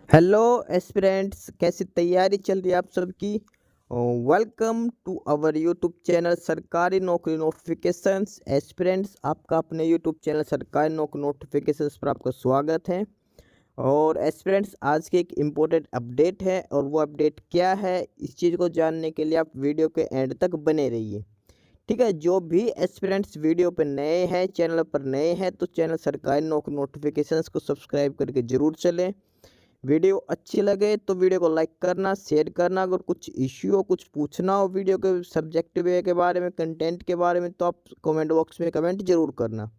Hello aspirants, कैसी तैयारी चल रही है आप सबकी। Welcome to our YouTube channel Sarkari Naukri notifications. Aspirants, आपका अपने YouTube channel Sarkari Naukri notifications पर आपका स्वागत है। और एस्पिरेंट्स, आज की एक इम्पोर्टेंट अपडेट है, और वो अपडेट क्या है, इस चीज़ को जानने के लिए आप वीडियो के एंड तक बने रहिए। ठीक है, जो भी एस्पिरेंट्स वीडियो पर नए हैं, चैनल पर नए हैं, तो चैनल सरकारी नौकरी नोटिफिकेशंस को सब्सक्राइब करके ज़रूर चलें। वीडियो अच्छी लगे तो वीडियो को लाइक करना, शेयर करना। अगर कुछ इश्यू हो, कुछ पूछना हो वीडियो के सब्जेक्ट वे के बारे में, कंटेंट के बारे में, तो आप कमेंट बॉक्स में कमेंट जरूर करना।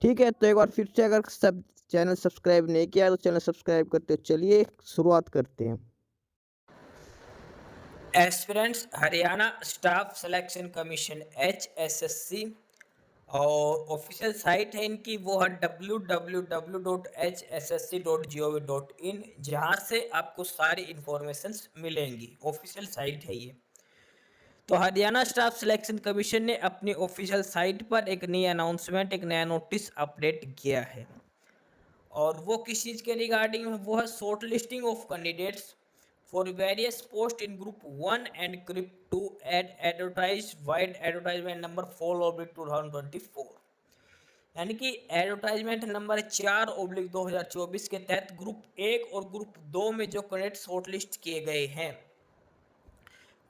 ठीक है, तो एक बार फिर से, अगर सब चैनल सब्सक्राइब नहीं किया तो चैनल सब्सक्राइब करते हो। चलिए शुरुआत करते हैं। Aspirants Haryana staff selection commission HSSC और ऑफिशियल साइट है इनकी, वो है www.hssc.gov.in, जहाँ से आपको सारी इंफॉर्मेशंस मिलेंगी। ऑफिशियल साइट है ये। तो हरियाणा स्टाफ सिलेक्शन कमीशन ने अपनी ऑफिशियल साइट पर एक नई अनाउंसमेंट, एक नया नोटिस अपडेट किया है। और वो किस चीज़ के रिगार्डिंग है? वो है short listing of candidates for various post in group 1 and group 2 ad advertise vide advertisement number 4/2024। यानी कि एडवर्टाइजमेंट नंबर 4/2024 के तहत ग्रुप 1 और ग्रुप 2 में जो कैंडिडेट शॉर्ट लिस्ट किए गए हैं,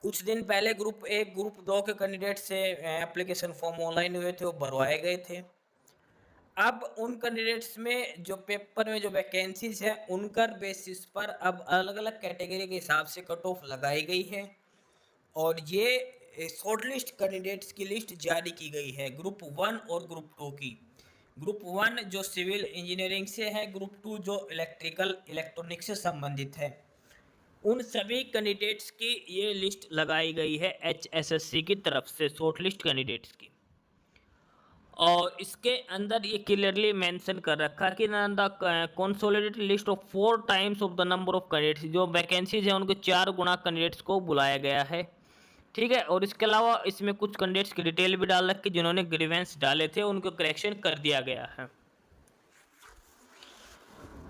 कुछ दिन पहले ग्रुप 1 ग्रुप 2 के कैंडिडेट से एप्लीकेशन फॉर्म ऑनलाइन हुए थे, वो भरवाए गए थे। अब उन कैंडिडेट्स में जो पेपर में जो वैकेंसीज है, उनकर बेसिस पर अब अलग अलग कैटेगरी के हिसाब से कट ऑफ लगाई गई है। और ये शॉर्ट लिस्ट कैंडिडेट्स की लिस्ट जारी की गई है ग्रुप 1 और ग्रुप 2 की। ग्रुप 1 जो सिविल इंजीनियरिंग से है, ग्रुप 2 जो इलेक्ट्रिकल इलेक्ट्रॉनिक से संबंधित है। उन सभी कैंडिडेट्स की ये लिस्ट लगाई गई है HSSC की तरफ से, शॉर्ट लिस्ट कैंडिडेट्स की। और इसके अंदर ये क्लियरली मेंशन कर रखा कि ना the consolidated list of 4 times of the number of candidates, जो वैकेंसीज है उनके 4 गुना कैंडिडेट्स को बुलाया गया है। ठीक है, और इसके अलावा इसमें कुछ कैंडिडेट्स की डिटेल भी डाल रखी, जिन्होंने ग्रीवेंस डाले थे उनको करेक्शन कर दिया गया है।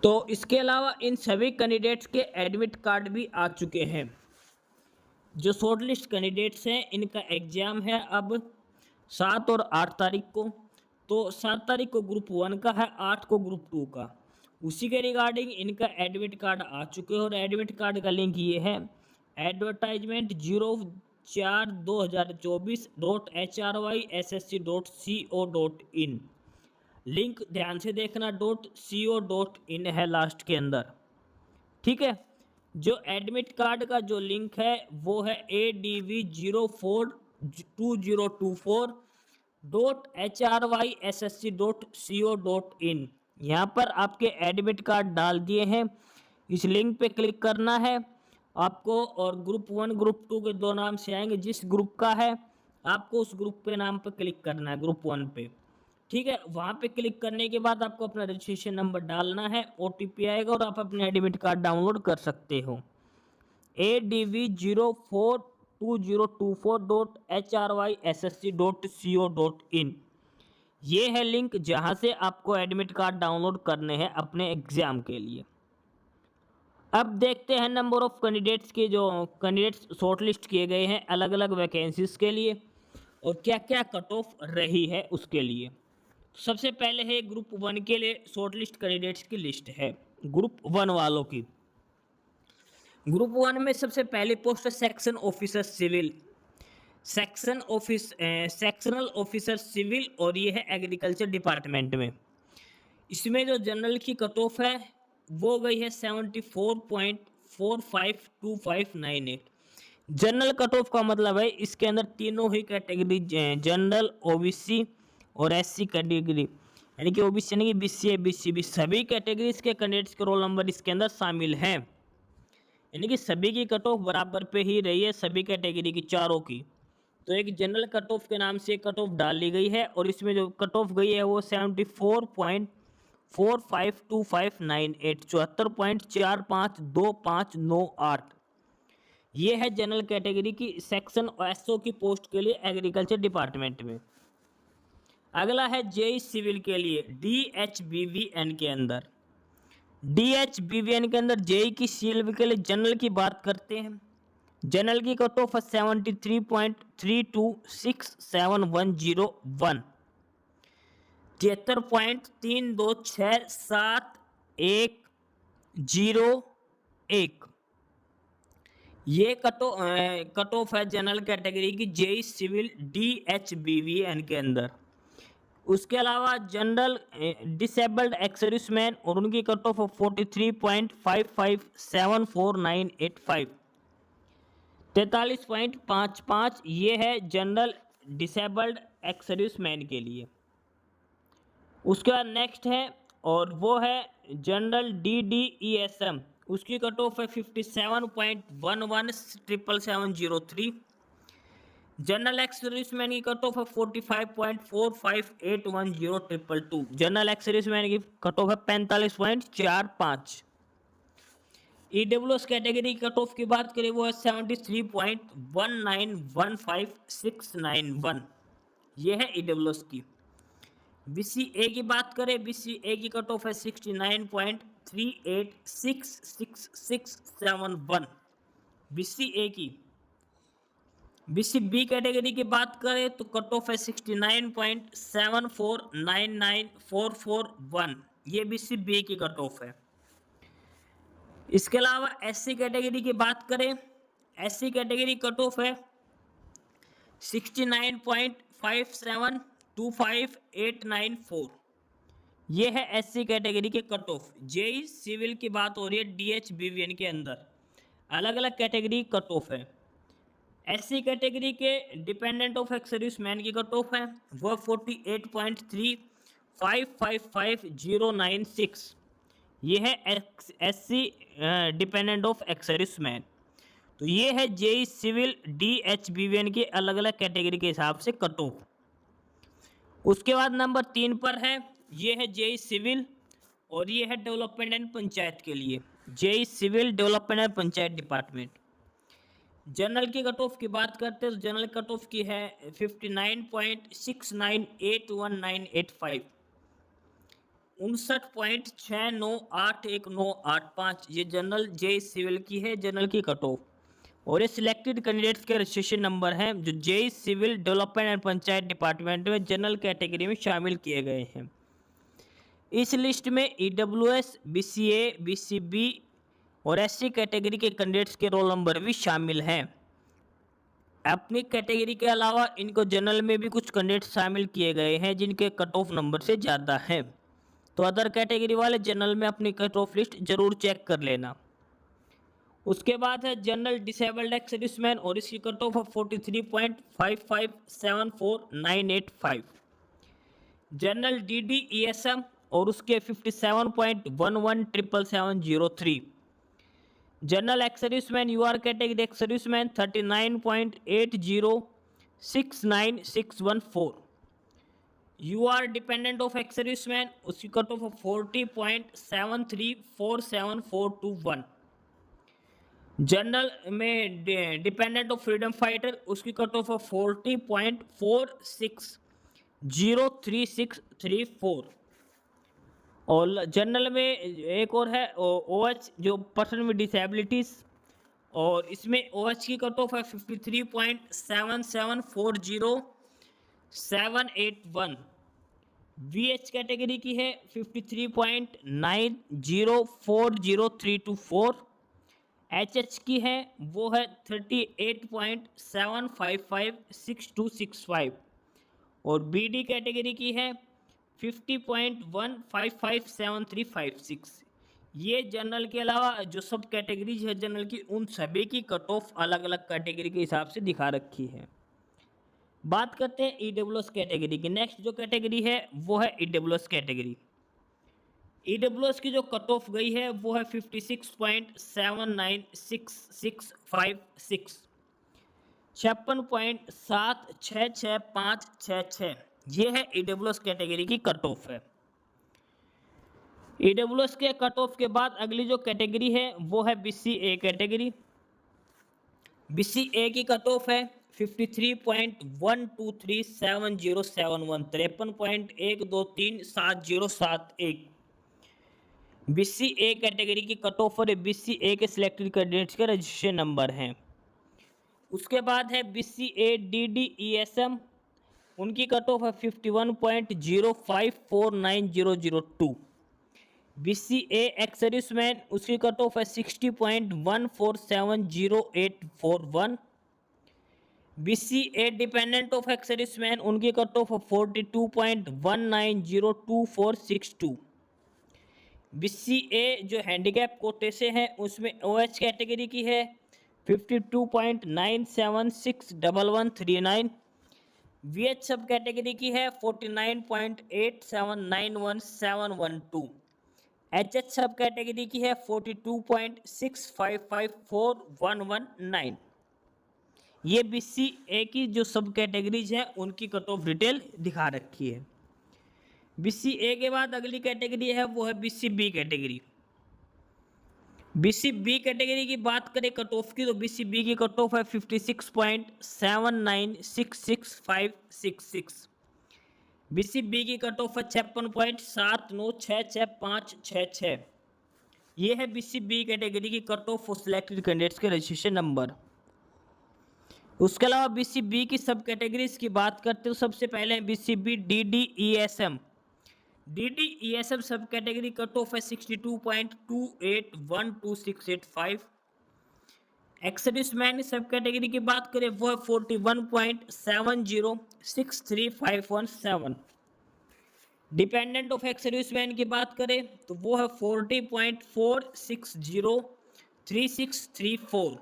तो इसके अलावा इन सभी कैंडिडेट्स के एडमिट कार्ड भी आ चुके हैं। जो शॉर्ट लिस्ट कैंडिडेट्स हैं, इनका एग्जाम है अब 7 और 8 तारीख को। तो 7 तारीख को ग्रुप 1 का है, 8 को ग्रुप 2 का। उसी के रिगार्डिंग इनका एडमिट कार्ड आ चुके हैं, और एडमिट कार्ड का लिंक ये है advertisement04/2024.hryssc.co.in। लिंक ध्यान से देखना, .co.in है लास्ट के अंदर। ठीक है, जो एडमिट कार्ड का जो लिंक है वो है ADV042024.hryssc.co.in। यहाँ पर आपके एडमिट कार्ड डाल दिए हैं, इस लिंक पे क्लिक करना है आपको, और ग्रुप 1 ग्रुप 2 के दो नाम से आएंगे। जिस ग्रुप का है आपको उस ग्रुप के नाम पे क्लिक करना है, ग्रुप 1 पे। ठीक है, वहाँ पे क्लिक करने के बाद आपको अपना रजिस्ट्रेशन नंबर डालना है, OTP आएगा और आप अपने एडमिट कार्ड डाउनलोड कर सकते हो। ADV042024.hryssc.co.in, ये है लिंक जहाँ से आपको एडमिट कार्ड डाउनलोड करने हैं अपने एग्जाम के लिए। अब देखते हैं नंबर ऑफ कैंडिडेट्स के, जो कैंडिडेट्स शॉर्टलिस्ट किए गए हैं अलग अलग वैकेंसीज के लिए, और क्या क्या कट ऑफ रही है उसके लिए। सबसे पहले है ग्रुप 1 के लिए शॉर्टलिस्ट कैंडिडेट्स की लिस्ट है, ग्रुप 1 वालों की। ग्रुप 1 में सबसे पहली पोस्ट है section officer civil, sectional officer civil, और ये है एग्रीकल्चर डिपार्टमेंट में। इसमें जो जनरल की कट ऑफ है वो गई है 74.452598। जनरल कट ऑफ का मतलब है इसके अंदर तीनों ही कैटेगरी, जनरल, OBC और SC कैटेगरी, यानी कि OBC यानी कि BC BCB, सभी कैटेगरीज के कैंडिडेट्स के रोल नंबर इसके अंदर शामिल हैं। यानी कि सभी की कट ऑफ बराबर पे ही रही है, सभी कैटेगरी की, चारों की। तो एक जनरल कट ऑफ के नाम से एक कट ऑफ डाल ली गई है, और इसमें जो कट ऑफ गई है वो 74.452598, 74.452598। ये है जनरल कैटेगरी की सेक्शन SO की पोस्ट के लिए एग्रीकल्चर डिपार्टमेंट में। अगला है JEE सिविल के लिए DHBVN के अंदर। DHBVN के अंदर जेई की CLB के लिए जनरल की बात करते हैं। जनरल की कट ऑफ है 73.326710 73.326710 ये कट ऑफ है जनरल कैटेगरी की जेई सिविल DHBVN के अंदर। उसके अलावा जनरल डिसेबल्ड एक्स-सर्विसमैन और उनकी कट ऑफ 43.55749885 43.55 ये है जनरल डिसेबल्ड एक्स सर्विसमैन के लिए। उसके बाद नेक्स्ट है और वो है जनरल DDESM, उसकी कट ऑफ है 57.117703। जनरल एक्स सर्विसमैन की कट ऑफ है 45.45810222। जनरल एक्स सर्विसमैन की कट ऑफ है 45.45। EWS कैटेगरी कट ऑफ की बात करें वो है 73.1915691। ये है EWS की। BCA की बात करें, BCA की कट ऑफ है 69.38666671 BCA की। BCB कैटेगरी की बात करें तो कट ऑफ है 69.74994441। ये BCB की कट ऑफ है। इसके अलावा SC कैटेगरी की बात करें, SC कैटेगरी कट ऑफ है 69.57258994। ये है SC कैटेगरी के कट ऑफ। जेई सिविल की बात हो रही है DHBVN के अंदर, अलग अलग कैटेगरी कट ऑफ है। SC कैटेगरी के डिपेंडेंट ऑफ एक्स सर्विसमैन की कट ऑफ है वह 48.35555096। ये है SC dependent of ex serviceman. तो ये है जेई सिविल DHBVN के अलग अलग कैटेगरी के हिसाब से कट ऑफ। उसके बाद नंबर 3 पर है, ये है जेई सिविल और ये है डेवलपमेंट एंड पंचायत के लिए। JE civil development and panchayat department. General की कट ऑफ की बात करते हैं तो जनरल कट ऑफ की है 59.69811985 59.69811985। ये जनरल जेई सिविल की है जनरल की कट ऑफ। और ये सिलेक्टेड कैंडिडेट्स के रजिस्ट्रेशन नंबर हैं जो JE civil development and panchayat department में जनरल कैटेगरी में शामिल किए गए हैं। इस लिस्ट में EWS, BCA, BCB और SC कैटेगरी के कैंडिडेट्स के रोल नंबर भी शामिल हैं। अपनी कैटेगरी के अलावा इनको जनरल में भी कुछ कैंडिडेट्स शामिल किए गए हैं जिनके कट ऑफ नंबर से ज़्यादा हैं। तो अदर कैटेगरी वाले जनरल में अपनी कट ऑफ लिस्ट जरूर चेक कर लेना। उसके बाद है जनरल डिसेबल्ड एक्स सर्विसमैन और इसकी कट ऑफ 43.55749885। जनरल DDESM और उसके 57.11770703। General ex serviceman UR category ex serviceman 39.80696614। UR dependent of ex serviceman उसकी कट ऑफ 40.73474421। जनरल में डिपेंडेंट ऑफ फ्रीडम फाइटर उसकी कट ऑफ 40.46036334। और जनरल में एक और है OH जो पर्सन विद डिसेबिलिटीज़ और इसमें OH की कट ऑफ है 53.7740,781। VH कैटेगरी की है 53.9040,324। HH की है वो है 38.7556265 और BD कैटेगरी की है 50.1557356। ये जनरल के अलावा जो सब कैटेगरीज है जनरल की उन सभी की कट ऑफ अलग अलग कैटेगरी के हिसाब से दिखा रखी है। बात करते हैं EWS कैटेगरी की। नेक्स्ट जो कैटेगरी है वो है EWS कैटेगरी। EWS की जो कट ऑफ गई है वो है 56.796656 56.766566। ये है EWS कैटेगरी की कट ऑफ है। EWS के कट ऑफ के बाद अगली जो कैटेगरी है वो है BCA कैटेगरी। BCA की कट ऑफ है 53.1237071 53.1237071। BC A कैटेगरी की कट ऑफ और BC A के सिलेक्टेड कैंडिडेट्स का रजिस्ट्रेशन नंबर है। उसके बाद है BC A DDESM, उनकी कट ऑफ है 51.05490002। BC A एक्स सर्विसमैन, उसकी कट ऑफ है 60.14708141। BC A dependent of ex serviceman, उनकी कट ऑफ है 42.19022462। BC A जो हैंडीकैप कोटे से हैं उसमें OH कैटेगरी की है 52.9761139। VH सब कैटेगरी की है 49.87911712। HH सब कैटेगरी की है 42.65541119। ये BC A की जो सब कैटेगरीज हैं उनकी कट ऑफ डिटेल दिखा रखी है। BC A के बाद अगली कैटेगरी है वो है BC B category. BC B category की बात करें कट ऑफ की तो BC B की कट ऑफ है 56.79666566। BC B की कट ऑफ है 56.79666566। ये है BC B कैटेगरी की cut of for selected candidates के रजिस्ट्रेशन नंबर। उसके अलावा BC B की सब कैटेगरीज की बात करते हो सबसे पहले है BC B DDESM। DDESM सब कैटेगरी कट ऑफ है 62.28126885। एक्स सर्विसमैन सब कैटेगरी की बात करें वो है 41.70635117। डिपेंडेंट ऑफ एक्स सर्विसमैन की बात करें तो वो है 40.4603634।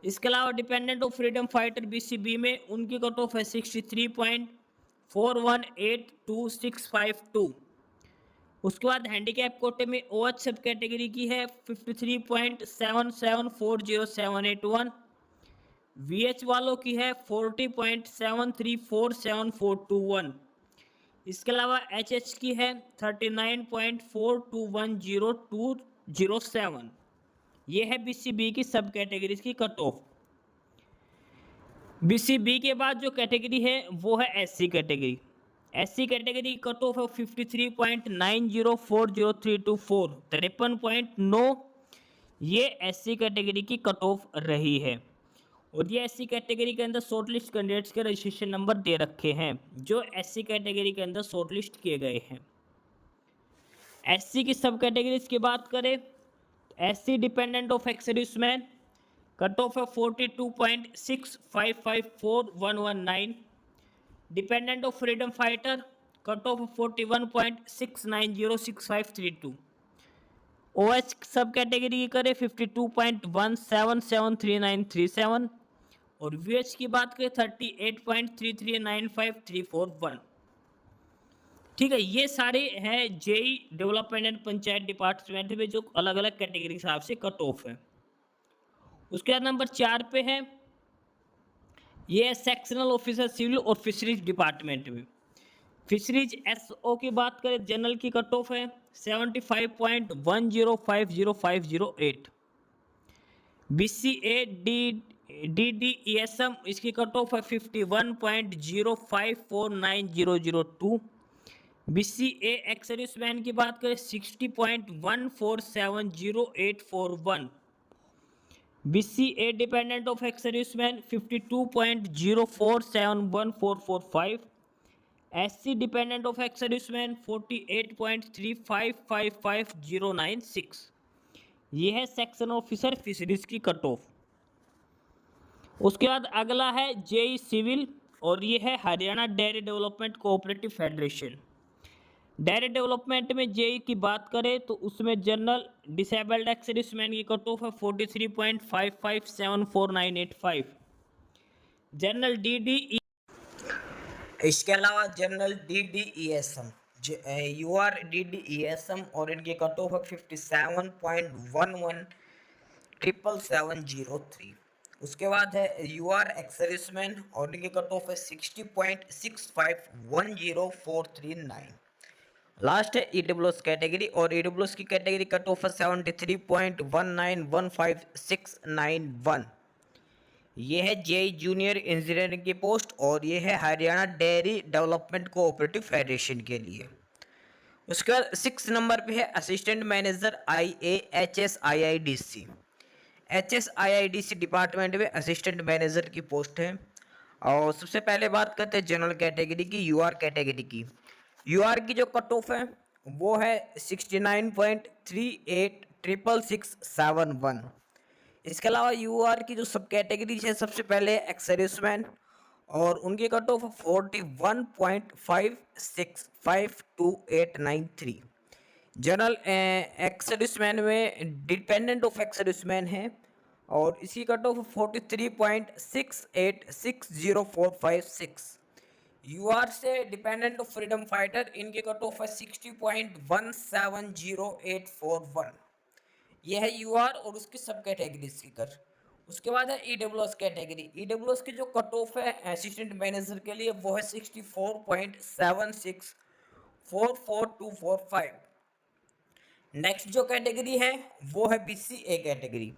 इसके अलावा dependent of freedom fighter BCB में उनकी कट ऑफ है 63.41822652। उसके बाद हैंडीकैप कोटे में OH सब कैटेगरी की है 53.77407881। VH वालों की है 40.73474221। इसके अलावा HH की है 39.42102207। ये है BCB की सब कैटेगरीज की कट ऑफ। BCB के बाद जो कैटेगरी है वो है SC category. SC category cut off है 53.90403224, 53.9। ये SC कैटेगरी की कट ऑफ रही है और ये SC कैटेगरी के अंदर शॉर्टलिस्ट कैंडिडेट्स के रजिस्ट्रेशन नंबर दे रखे हैं जो SC कैटेगरी के अंदर शॉर्टलिस्ट किए गए हैं। SC की सब कैटेगरीज की बात करें SC dependent of ex serviceman cut off है 42.65541119। Dependent of freedom fighter cut off 41.6906532। OH सब कैटेगरी की करें 52.17739337 और VH की बात करें 38.33953441। ठीक है, ये सारे हैं JEE development and panchayat department में जो अलग अलग कैटेगरी के हिसाब से कट ऑफ है। उसके बाद नंबर 4 पे है ये सेक्शनल ऑफिसर सिविल और फिशरीज डिपार्टमेंट में। फिशरीज SO की बात करें जनरल की कट ऑफ है 75.1050508। BCA DDESM इसकी कट ऑफ है 51.05490002। BCA एक्स सर्विसमैन की बात करें 60.14708441। BCA dependent of ex serviceman 52.04714445। SC dependent of ex serviceman 48.35555096। ये है सेक्शन ऑफिसर फिशरीज की कट ऑफ। उसके बाद अगला है JEE सिविल और ये है Haryana dairy development cooperative federation. Dairy development में JEE की बात करें तो उसमें जनरल डिसेबल्ड एक्स सर्विसमैन की कट ऑफ है 43.55749885। जनरल DDE, इसके अलावा जनरल DDESM UR DDESM और इनकी कट ऑफ है 57.117703। उसके बाद है UR एक्स सर्विसमैन और इनकी कट ऑफ है 60.65104339। लास्ट है EWS कैटेगरी और EWS की कैटेगरी कट ऑफ है 73.1915691। ये है JEE जूनियर इंजीनियरिंग की पोस्ट और ये है Haryana dairy development cooperative federation के लिए। उसके बाद 6 नंबर पे है assistant manager IAHSIIDC। HSIIDC department में असिस्टेंट मैनेजर की पोस्ट है। और सबसे पहले बात करते हैं जनरल कैटेगरी की, यूआर कैटेगरी की। यूआर की जो कट ऑफ है वो है 69.386671। इसके अलावा यूआर की जो सब कैटेगरीज है, सबसे पहले एक्स सर्विसमैन और उनकी cut off 41.56528993। General ex serviceman में डिपेंडेंट ऑफ एक्स सर्विसमैन है और इसकी कट ऑफ 43.686046। यूआर से डिपेंडेंट ऑफ फ्रीडम फाइटर, इनकी कट ऑफ है 60.170841। यह है यूआर और उसकी सब कैटेगरीज की कर। उसके बाद है ईडब्ल्यूएस कैटेगरी। ईडब्ल्यूएस की जो कट ऑफ है असिस्टेंट मैनेजर के लिए वो है 64.76444245। नेक्स्ट जो कैटेगरी है वो है बीसीए कैटेगरी।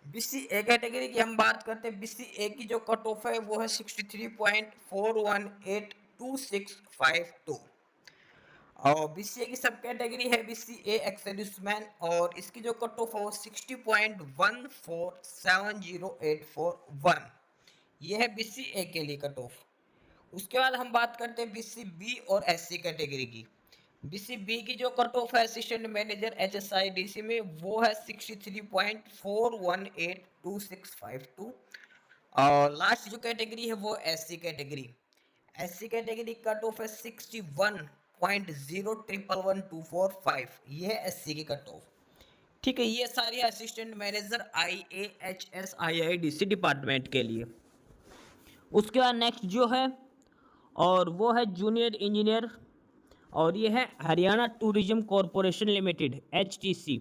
बीसीए कैटेगरी की हम बात करते हैं। बीसीए की जो कट ऑफ है वो है 63.418265 और बीसीए की सब कैटेगरी है बीसीए एक्स सर्विसमैन और इसकी जो कट ऑफ है वो 60.14708441। ये है बीसीए के लिए कट ऑफ। उसके बाद हम बात करते हैं बीसीबी और एससी कैटेगरी की। बीसीबी की जो कट ऑफ है असिस्टेंट मैनेजर एचएसआईडीसी में वो है 63.418265 और लास्ट जो कैटेगरी है वो SC category. SC category cut off है 61.0111245। ये है एससी की कट ऑफ। ठीक है, ये सारी असिस्टेंट मैनेजर IAHSIIDC डिपार्टमेंट के लिए। उसके बाद नेक्स्ट जो है और वो है जूनियर इंजीनियर और ये है Haryana tourism corporation limited HTC।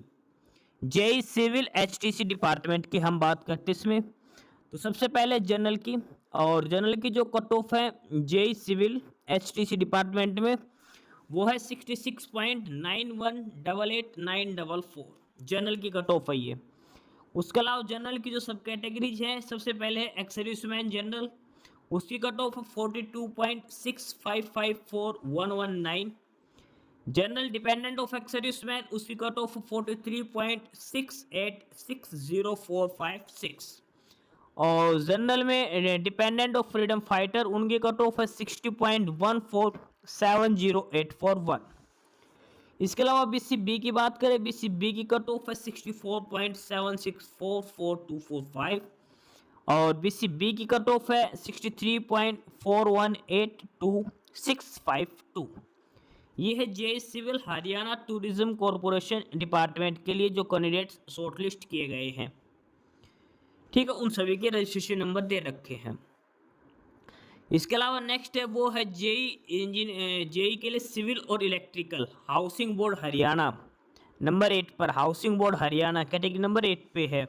JE civil HTC department की हम बात करते हैं इसमें। तो सबसे पहले जनरल की, और जनरल की जो कट ऑफ है जेई सिविल HTC डिपार्टमेंट में वो है 66.91888944। जनरल की कट ऑफ है ये। उसके अलावा जनरल की जो सब कैटेगरीज हैं, सबसे पहले है एक्स सर्विसमैन जनरल, उसकी cut off 42.65541119। General dependent of ex serviceman, उसकी कट ऑफ 43.686045 और जनरल में डिपेंडेंट ऑफ फ्रीडम फाइटर, उनकी कट ऑफ है 60.14708441। इसके अलावा बीसीबी की बात करें, बीसीबी की कट ऑफ है 64.76442245 और बीसीबी की कट ऑफ है 63.41826652। ये है JE civil Haryana tourism corporation department के लिए जो कैंडिडेट्स शॉर्टलिस्ट किए गए हैं। ठीक है, उन सभी के रजिस्ट्रेशन नंबर दे रखे हैं। इसके अलावा नेक्स्ट है वो है जेई के लिए सिविल और electrical, housing board Haryana number 8 पर। Housing board Haryana category number 8 पे है।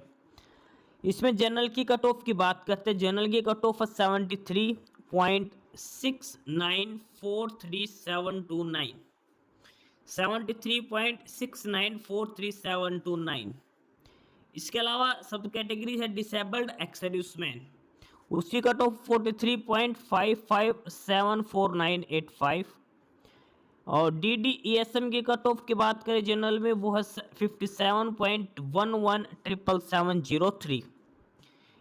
इसमें जनरल की कट ऑफ की बात करते हैं। जनरल की कट ऑफ 73.69433729, 73.69433729। इसके अलावा सब कैटेगरी है डिसेबल्ड एक्स सर्विसमैन, उसकी कट ऑफ 43.55744985 और DDESM की कट ऑफ की बात करें जनरल में वो है 57.11770703।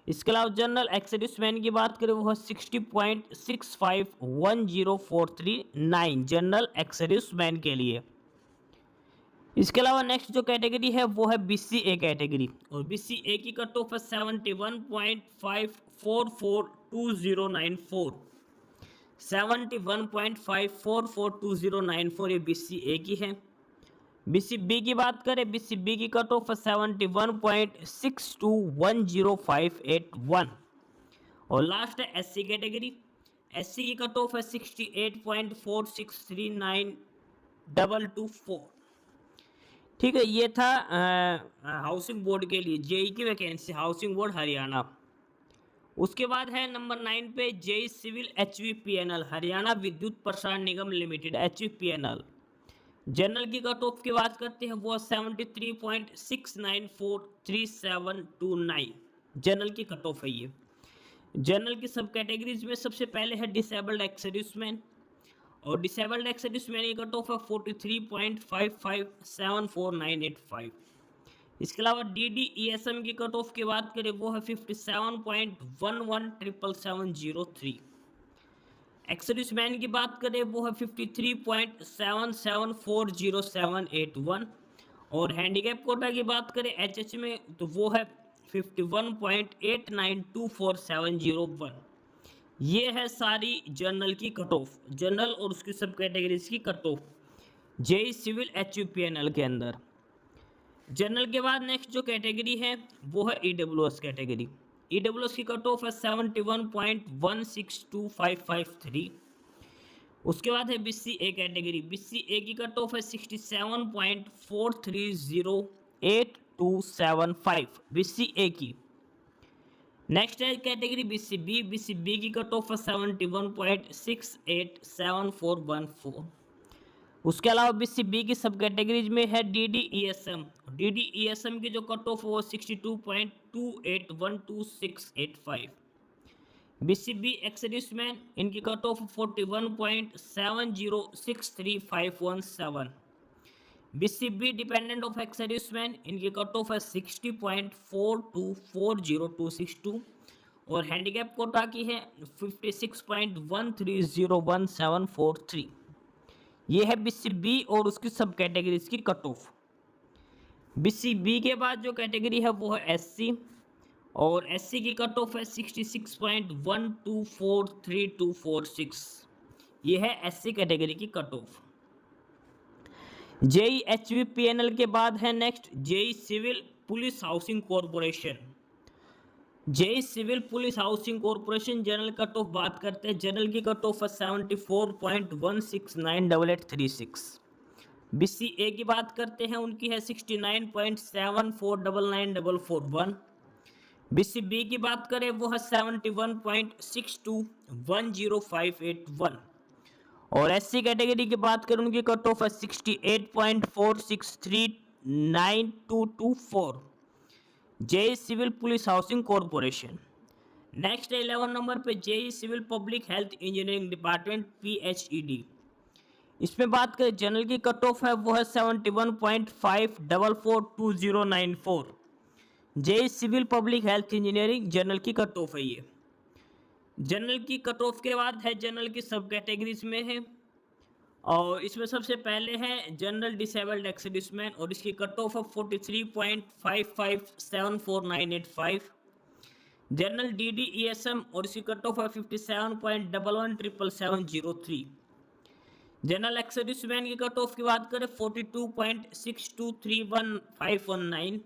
इसके अलावा जनरल एक्स सर्विसमैन की बात करें वो है 60.65104339 जनरल एक्स सर्विसमैन के लिए। इसके अलावा नेक्स्ट जो कैटेगरी है वो है बीसीए कैटेगरी और बीसीए की कट ऑफ है 71.5442094, 71.5442094 ये बीसीए की है। बीसीबी की बात करें, बीसीबी की कट ऑफ 71.62105881 और लास्ट है एससी कैटेगरी। एससी की कट ऑफ है 68.46392224। ठीक है, ये था हाउसिंग बोर्ड के लिए जेई की वैकेंसी, हाउसिंग बोर्ड हरियाणा। उसके बाद है नंबर 9 पे जेई सिविल HVPNL हरियाणा विद्युत प्रसारण निगम लिमिटेड HVPNL। जनरल की कट ऑफ की बात करते हैं वो 73.6943729 जनरल की कट ऑफ है ये। जनरल की सब कैटेगरीज में सबसे पहले है डिसेबल्ड एक्स सर्विसमैन और डिसेबल्ड एक्स सर्विसमैन की कट ऑफ है 43.55749885। इसके अलावा DDESM की कट ऑफ की बात करें वो है 57.11770703। एक्स सर्विसमैन की बात करें वो है 53.77407881। और हैंडीकैप कोटा की बात करें HH में तो वो है 51.89247001। ये है सारी जनरल की कट ऑफ, जनरल और उसकी सब कैटेगरीज की cut off JE civil HUPNL के अंदर। जनरल के बाद नेक्स्ट जो कैटेगरी है वो है EWS कैटेगरी। EWS की कट ऑफ है 71.162553। उसके बाद है BCA कैटेगरी। BCA की कट ऑफ है 67.430827 BCA की। नेक्स्ट है कैटेगरी BCB। BCB की कट ऑफ है 71.687414। उसके अलावा BCB की सब कैटेगरीज में है DDESM। DDESM की जो कट ऑफ है वो 62.28126885। BCB एक्स सर्विसमैन इनकी cut off 41.70635117। BCB dependent of ex serviceman इनकी कट ऑफ है 60.42400262। और हैंडीकैप कोटा की है 56.13011743। ये है BCB और उसकी सब कैटेगरीज की कट ऑफ। BCB के बाद जो कैटेगरी है वो है SC और SC की कट ऑफ है 66.12432446। ये है SC कैटेगरी की कट ऑफ। JEE HVPNL के बाद है next JEE civil police housing corporation. JEE civil police housing corporation general cut off बात करते हैं। जनरल की कट ऑफ है 74.1698836। BCA की बात करते हैं, उनकी है 69.74994441। BCB की बात करें वो है 71.62105881। और SC कैटेगरी की बात करें उनकी कट ऑफ है 68.46392224। JEE civil police housing corporation. Next 11 number पे JEE civil public health engineering department PHED। इसमें बात करें जनरल की कट ऑफ है वो है 71.5442094। JEE civil public health engineering general की कट ऑफ है ये। जनरल की कट ऑफ के बाद है जनरल की सब कैटेगरीज में है और इसमें सबसे पहले है जनरल डिसेबल्ड एक्स सर्विसमैन और इसकी कट ऑफ है 43.55749885। जनरल DDESM और इसकी कट ऑफ है 57.11770703। जनरल एक्स सर्विसमैन की कट ऑफ की बात करें 42.62311519।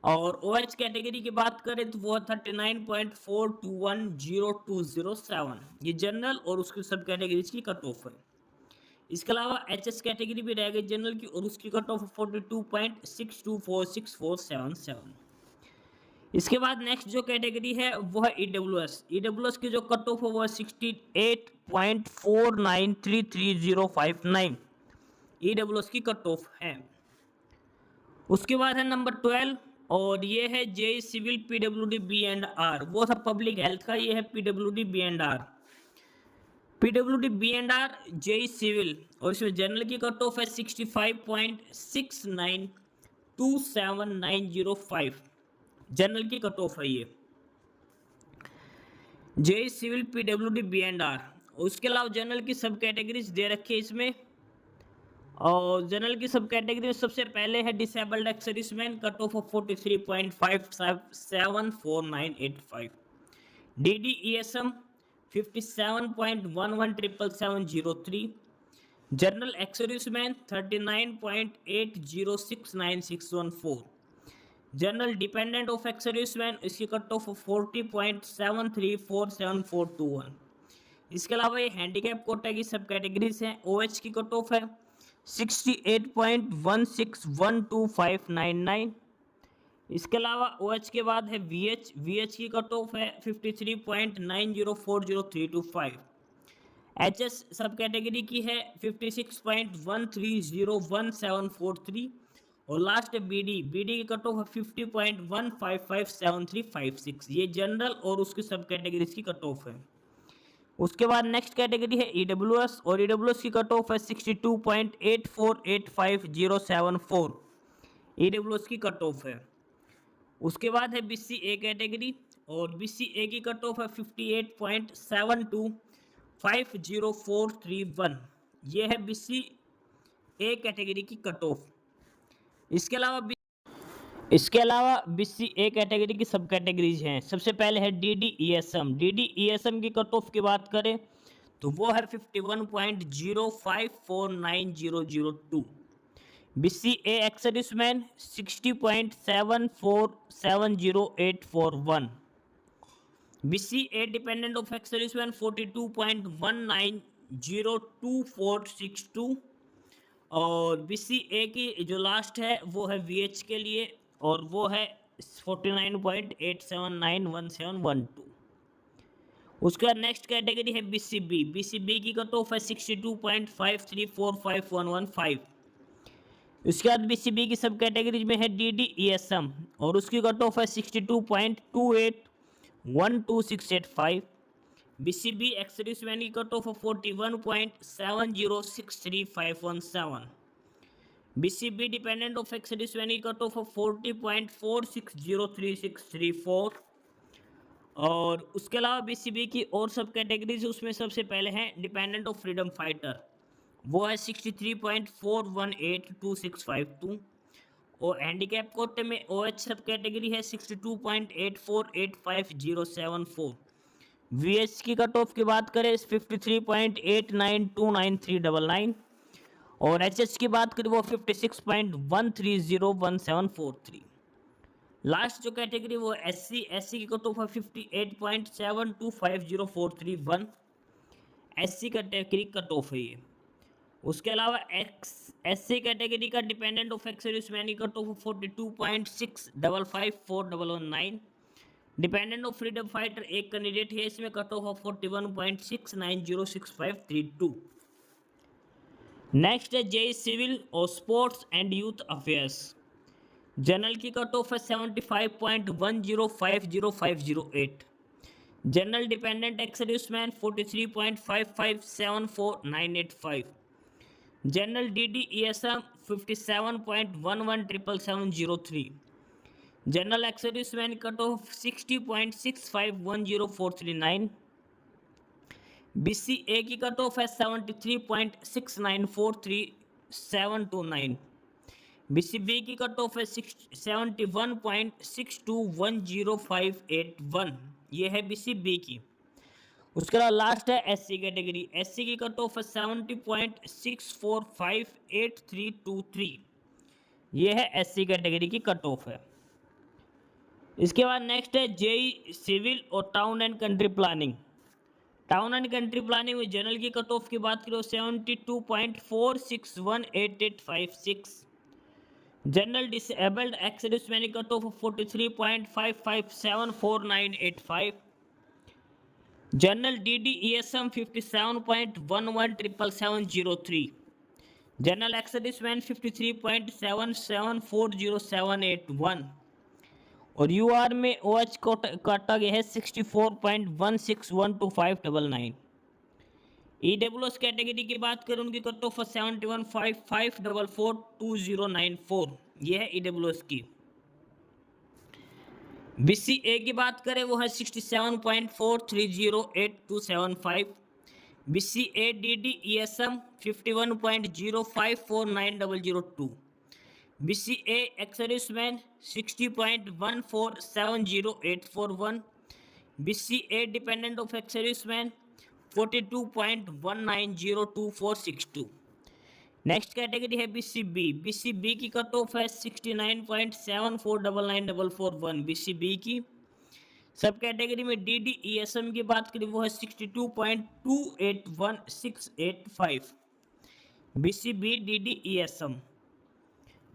और OH कैटेगरी की बात करें तो वो 39.42102007। ये जनरल और उसकी सब कैटेगरीज की कट ऑफ है। इसके अलावा HS कैटेगरी भी रह गई जनरल की और उसकी कट ऑफ 42.62464777। इसके बाद नेक्स्ट जो कैटेगरी है वो है EWS की जो कट ऑफ है वो है 68.49333059। EWS की कट ऑफ है। उसके बाद है नंबर 12 और ये है JEE सिविल PWD B&R। वो था पब्लिक हेल्थ का, ये है PWD B&R। PWD B&R JEE civil और इसमें जनरल की कट ऑफ है 65.69279005। जनरल की कट ऑफ है ये JEE सिविल PWD B&R। उसके अलावा जनरल की सब कैटेगरीज दे रखी है इसमें। और जनरल की सब कैटेगरी में सबसे पहले है disabled ex serviceman, cut of 43.574985। DDESM 57.11770703। General ex serviceman 39.80696114। General dependent of ex serviceman इसकी कट ऑफ 40.73474421। इसके अलावा ये हैंडीकैप कोटा की सब कैटेगरीज हैं। OH की कट ऑफ है 68.16125599। इसके अलावा OH के बाद है VH की कट ऑफ है 53.90400325। HS सब कैटेगरी की है 56.13017443। और लास्ट है BD की कट ऑफ है 50.1557356। ये जनरल और उसकी सब कैटेगरीज की कट ऑफ है। उसके बाद नेक्स्ट कैटेगरी है ईडब्ल्यूएस, और ईडब्ल्यूएस की कट ऑफ है 62.848507 ईडब्ल्यूएस की कट ऑफ है। उसके बाद है बीसीए कैटेगरी, और बीसीए की कट ऑफ है 58.725041। ये है बीसीए कैटेगरी की कट ऑफ। इसके अलावा बीसीए कैटेगरी की सब कैटेगरीज हैं। सबसे पहले है डीडीईएसएम। डीडीईएसएम की कट ऑफ की बात करें तो वो है 51.05490002। BCA ex serviceman 60.74708141। BCA dependent of ex serviceman 42.190246 और बीसीए की जो लास्ट है वो है वीएच के लिए, और वो है 49.87917112। उसके बाद नेक्स्ट कैटेगरी है बीसीबी। बीसीबी की कट ऑफ है 62.53451115। उसके बाद बीसीबी की सब कैटेगरीज में है डीडीईएसएम, और उसकी कट ऑफ है 62.28122685। बीसीबी एक्स सर्विसमैन की कट ऑफ है 41.70635117। BCB dependent of ex serviceman की कट ऑफ है 40.46036334। और उसके अलावा बीसीबी की और सब कैटेगरीज, उसमें सबसे पहले हैं डिपेंडेंट ऑफ फ्रीडम फाइटर, वो है 63.418265 और हैंडीकैप कोटे में ओएच सब कैटेगरी है 62.848507 वीएच की कट ऑफ की बात करें 53.89299399 और एचएच की बात करें वो 56.13011743। लास्ट जो कैटेगरी वो एससी की कट ऑफ है 58.725043 एससी कैटेगरी कट ऑफ है ये। उसके अलावा एक्स एससी कैटेगरी का डिपेंडेंट ऑफ एक्स सर्विसमैन की cut off 42.655419। Dependent of freedom fighter एक कैंडिडेट है, इसमें कट ऑफ 41.69065332। नेक्स्ट है जेई सिविल और sports and youth affairs. General की कट ऑफ है 75.10505008। General dependent ex serviceman 43.55749885। General DDESM 57.11770703। General ex serviceman cut off 60.65104339। BCA की cut off है 73.69432729। BCB की कट ऑफ है 71.62105881। ये है बीसीबी की। उसके बाद लास्ट है एससी कैटेगरी। एससी की कट ऑफ है 70.64582323। ये है एससी कैटेगरी की कट ऑफ है। इसके बाद नेक्स्ट है जेई सिविल और town and country planning. Town and country planning में जनरल की कट ऑफ की बात करो 72.46188856। जनरल डिसेबल्ड एक्स सर्विसमैन की cut off 43.55749885। General DDESM 57.11770703। General ex serviceman 53.774071 और यूआर में ओएच काटा गया है 64.161259। ईडब्ल्यूएस कैटेगरी की बात करें उनकी कट ऑफ 7155442094। यह है ईडब्ल्यूएस की। बीसीए की बात करें वो है 67.430825। BCA DDESM 51.05490002। BCA ex serviceman 60.14708141। BCA dependent of ex serviceman 42.190246 next category है बीसीबी। बीसीबी की कट ऑफ है 69.74994441। बीसीबी की सब कैटेगरी में डीडीईएसएम की बात करें वो है 62.281685। बीसीबी डीडीईएसएम।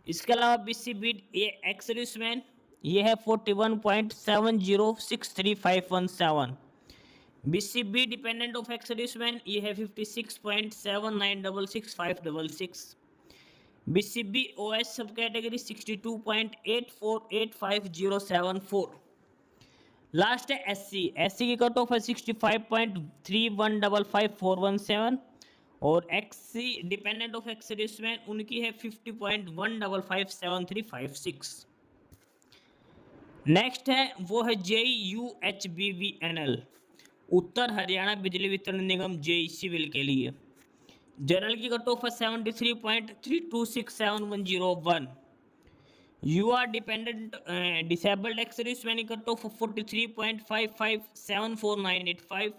इसके अलावा बीसीबी एक्स सर्विसमैन ये है 41.70635117। BCB dependent of ex serviceman ये है 56.79666566। बीसीबी ओएस सब कैटेगरी 62.848507 लास्ट है एससी की कट ऑफ है 65.31555417 और एक्ससी डिपेंडेंट ऑफ एक्स सर्विसमैन उनकी है 50.15557356। नेक्स्ट है वो है JUHBVNL उत्तर हरियाणा बिजली वितरण निगम जेई सिविल के लिए। जनरल की कट ऑफ है 73.326701। You are dependent disabled ex serviceman cut off 43.55749885.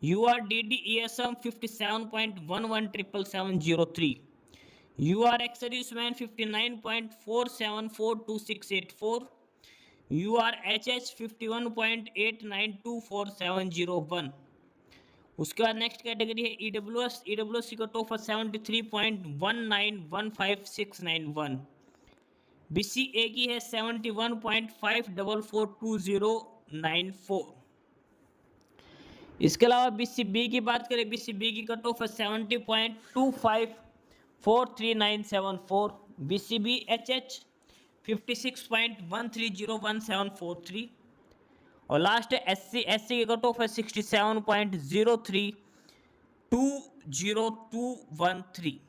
You are DDESM 57.11770703. You are ex serviceman 59.47426884. You are HH 51.89244701. उसके बाद नेक्स्ट कैटेगरी है ईडब्ल्यूएस की कट ऑफ 73.19156991। BCA की है 71.54420994। इसके अलावा BCB की बात करें, BCB की कट ऑफ है 70.254397 BCB HH 56.13014743 और लास्ट है SC की कट ऑफ है 67.03202213।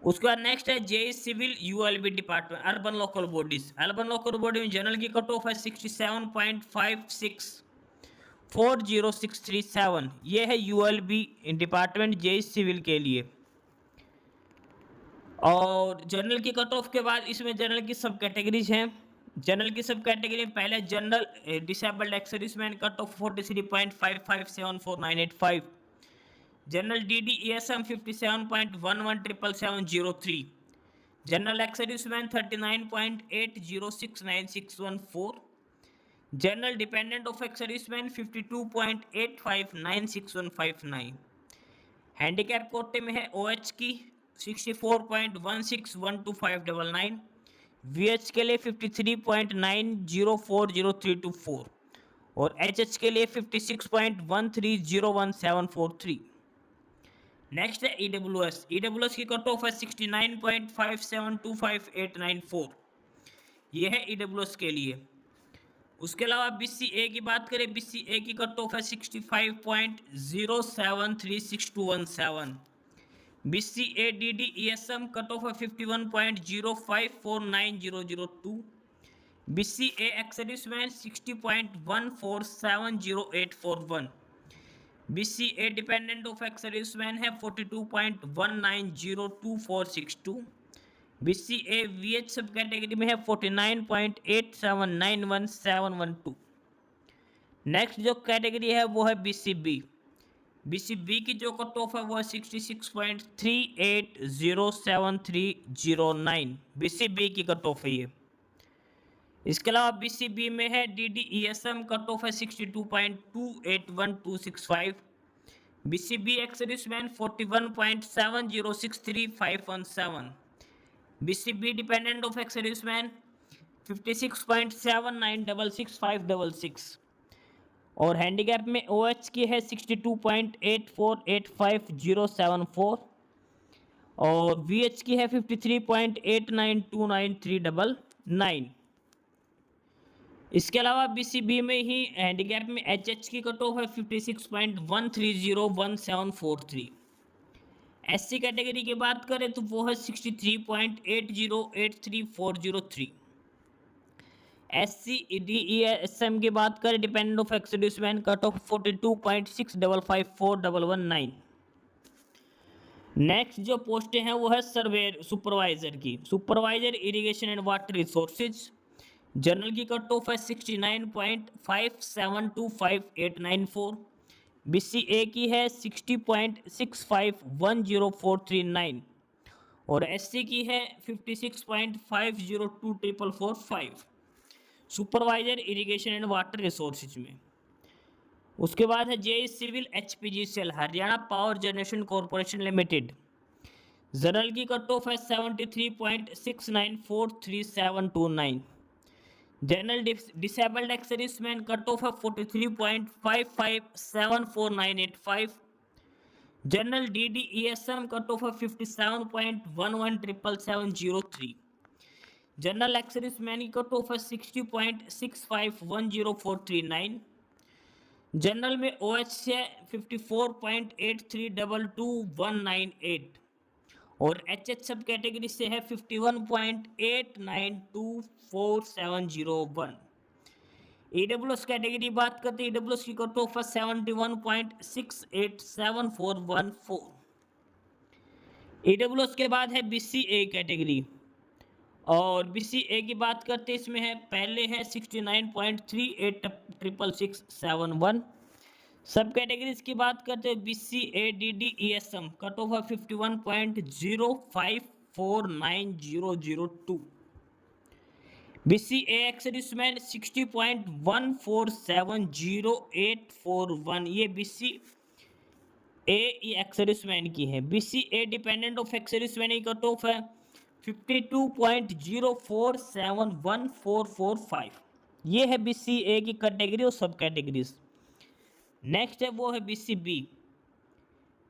उसके बाद नेक्स्ट है JE civil ULB department urban local bodies. Urban local body में जनरल की कट ऑफ है 67.56406337। ये है यूएलबी डिपार्टमेंट जेई सिविल के लिए। और जनरल की कट ऑफ के बाद इसमें जनरल की सब कैटेगरीज हैं। जनरल की सब कैटेगरी में पहले general disabled ex serviceman cut off 43.55749885। General DDESM 57.11770703। General ex serviceman 39.80696114। General dependent of ex serviceman 52.85961559। Handicap कोटे में है OH की 64.16125599। VH के लिए 53.90400324 और HH के लिए 56.13011743। नेक्स्ट है ईडब्ल्यूएस की कट ऑफ है 69.57258994। ये है ईडब्ल्यूएस के लिए। उसके अलावा BCA की बात करें, BCA की कट ऑफ है 65.07362117। BCA DDESM कट ऑफ है 51.05490002। BCA ex serviceman 60.14700841। BCA dependent of ex serviceman है 42.19022462। BCA VH सब कैटेगरी में है 49.87911712। नेक्स्ट जो कैटेगरी है वो है BCB। BCB की जो कट ऑफ है वो है 66.38073009। BCB की कट ऑफ है ये। इसके अलावा BCB में है DDESM कट ऑफ है 62.281265। BCB ex serviceman 41.70635117। BCB dependent of ex serviceman 56.79666566 और हैंडीकैप में OH की है 62.84855074 और VH की है 53.89299399। इसके अलावा BCB में ही हैंडीकैप में HH की कट ऑफ है 56.13011743। SC कैटेगरी की बात करें तो वो है 63.8083403। SC DESM की बात करें dependent of ex serviceman cut of 42.65541119। Next जो पोस्टें हैं वो है सर्वेयर सुपरवाइजर की। Supervisor irrigation and water resources general की कट ऑफ है 69.57258894। BCA की है 60.65104339 और SC की है 56.502445 supervisor irrigation and water resources में। उसके बाद है JE civil HPGCL Haryana power generation corporation limited. General की कट ऑफ है 73.69433729। General disabled ex serviceman cut off है 43.55749885। जनरल DDESM कट ऑफ है 57.11770703। जनरल एक्सर्विसमैन की कट ऑफ है 60.6510,439। जनरल में OH है 54.8322,198 और HH सब कैटेगरी से है 51.8924,701। EWS कैटेगरी बात करते हैं, EWS की कट ऑफ है 71.687414। EWS के बाद है BCA कैटेगरी और BCA की बात करते हैं, इसमें है पहले है 69.386671। सब कैटेगरीज की बात करते हैं, BCA DDESM कट ऑफ है 51.0549,002। BCA एक्सर्विसमैन 60.1470,841, ये BCA एक्सर्विसमैन की है। BCA डिपेंडेंट ऑफ एक्सर्विसमैन की कट ऑफ है 52.04714445, ये है BCA की कैटेगरी और सब कैटेगरीज। नेक्स्ट है वो है BCB।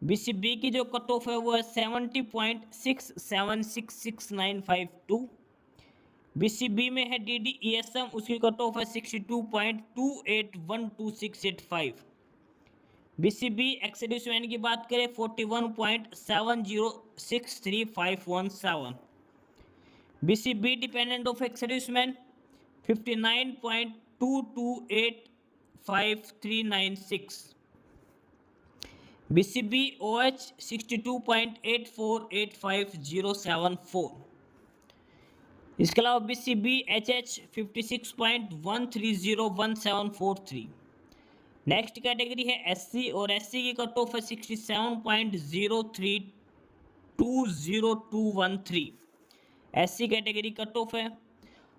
BCB की जो कट ऑफ है वो है 70.6766,952। BCB में है DDESM, उसकी कट ऑफ है 62.2812,685। BCB एक्सर्विसमैन की बात करें 41.7063,517। BCB dependent of ex-serviceman 59.2285,396। BCB OH 62.8485,074। इसके अलावा BCB HH 56.1301,743। नेक्स्ट कैटेगरी है SC और SC की कट ऑफ है 67.03202113। SC कैटेगरी कट ऑफ है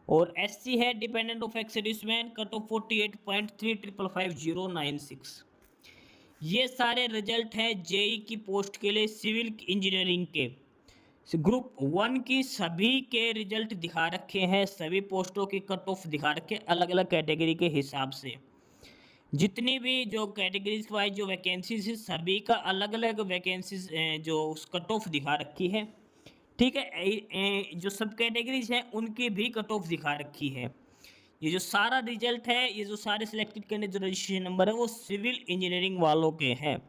और SC है dependent of ex-serviceman, cut off 48.3555096। ये सारे रिजल्ट हैं जेई की पोस्ट के लिए सिविल इंजीनियरिंग के। ग्रुप 1 की सभी के रिजल्ट दिखा रखे हैं, सभी पोस्टों की कट ऑफ दिखा रखे अलग अलग कैटेगरी के हिसाब से। जितनी भी जो कैटेगरीज वाइज जो वैकेंसीज है सभी का अलग अलग वैकेंसीज जो कट ऑफ दिखा रखी है, ठीक है। जो सब कैटेगरीज हैं उनकी भी कट ऑफ दिखा रखी है। ये जो सारा रिजल्ट है, ये जो सारे सिलेक्टेड करने जो रजिस्ट्रेशन नंबर है वो सिविल इंजीनियरिंग वालों के हैं।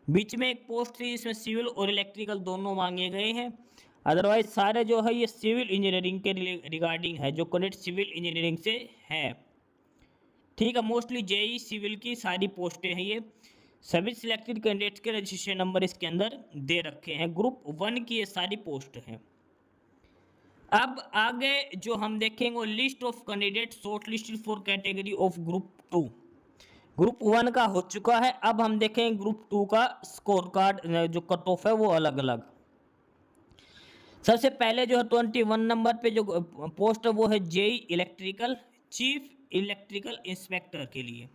बीच में एक पोस्ट थी इसमें सिविल और इलेक्ट्रिकल दोनों मांगे गए हैं, अदरवाइज सारे जो है ये सिविल इंजीनियरिंग के रिगार्डिंग है, जो कैंडिडेट सिविल इंजीनियरिंग से है, ठीक है। मोस्टली जेई सिविल की सारी पोस्टें हैं, ये सभी सिलेक्टेड कैंडिडेट्स के रजिस्ट्रेशन नंबर इसके अंदर दे रखे हैं। ग्रुप 1 की ये सारी पोस्ट हैं। अब आगे जो हम देखेंगे वो list of candidate short listed for category of group 2। Group 1 का हो चुका है, अब हम देखेंगे ग्रुप 2 का स्कोर कार्ड जो कट ऑफ है वो अलग अलग। सबसे पहले जो है 21 नंबर पे जो पोस्ट है वो है JE electrical chief electrical inspector के लिए।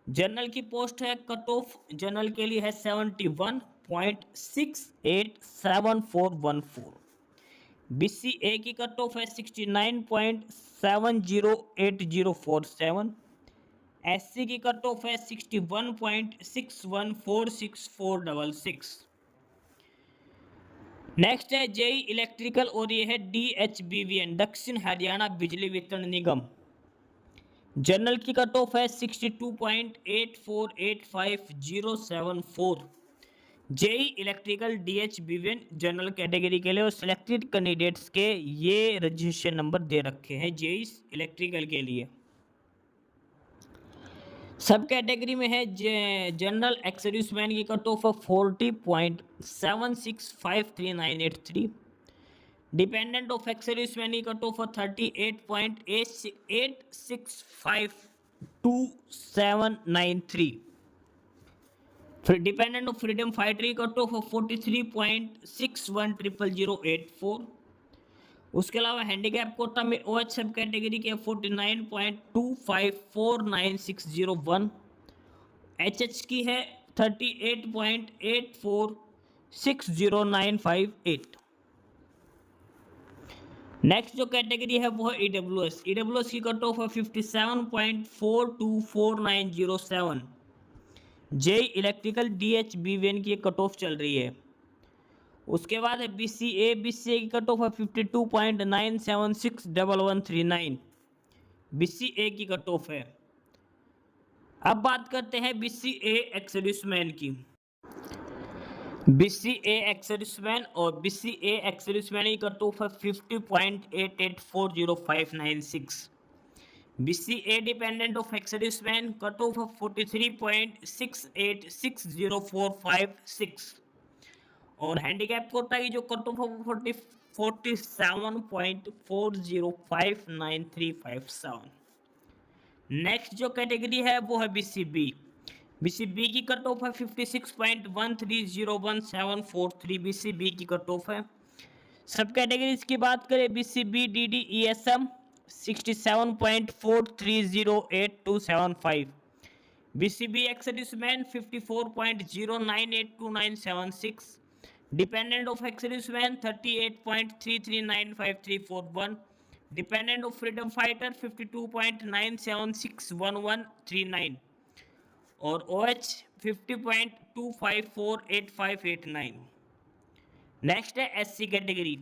जनरल की पोस्ट है, कट ऑफ जनरल के लिए है 71.687414। BCA की कट ऑफ है 69.708047। SC की कट ऑफ है 61.614646। नेक्स्ट है जेई इलेक्ट्रिकल और ये है DHBVN दक्षिण हरियाणा बिजली वितरण निगम। जनरल की कट ऑफ है 62.8485,074। JE electrical DHBVN general category के लिए और सिलेक्टेड कैंडिडेट्स के ये रजिस्ट्रेशन नंबर दे रखे हैं जेई इलेक्ट्रिकल के लिए। सब कैटेगरी में है जनरल एक्सर्विसमैन की cut of 40.7653,983। Dependent of ex-serviceman की कट ऑफ 38.8652,793। फिर डिपेंडेंट ऑफ फ्रीडम फाइटर की कट ऑफ 43.610084। उसके अलावा हैंडीकैप कोटा में OH सब कैटेगरी के 49.2549,601। HH की है 38.8460,958। नेक्स्ट जो कैटेगरी है वो है EWS की कट ऑफ है 57.424907। जेई इलेक्ट्रिकल DHBVN की कट ऑफ चल रही है। उसके बाद है BCA, BCA की कट ऑफ है 52.9761139, BCA की कट ऑफ है। अब बात करते हैं BCA एक्स-सर्विसमैन की। BCA एक्स-सर्विसमैन और BCA एक्स-सर्विसमैन की कट ऑफ है 50.8840,596। BCA dependent of ex-serviceman cut off है 43.686045 और हैंडीकैप कोटा की जो कट ऑफ है 47.40593557। नेक्स्ट जो कैटेगरी है वो है BCB। BCB की कट ऑफ है 56.13017443, BCB की कट ऑफ है। सब कैटेगरीज की बात करें BCB DD ESM 67.4308,275, BCB ex-serviceman 54.098297,6, dependent of ex-serviceman 38.3395,341, dependent of freedom fighter 52.97611139 और OH 50.2548589। नेक्स्ट है SC category.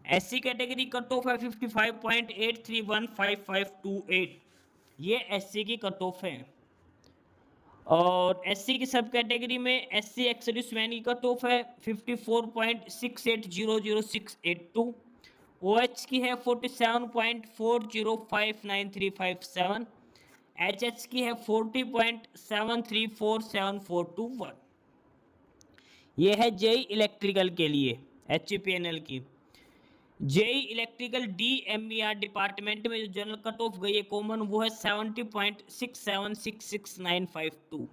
SC category cut off है 55.83155528, ये SC की कट ऑफ है। और SC की सब कैटेगरी में SC एक्स-सर्विसमैन की कट ऑफ है 54.68000682, OH की है 47.4059,357, HH की है 40.734741। ये है JEE इलेक्ट्रिकल के लिए HPNL की। JEE इलेक्ट्रिकल DMER डिपार्टमेंट में जो जनरल कट ऑफ गई है कॉमन वो है 70.67666952।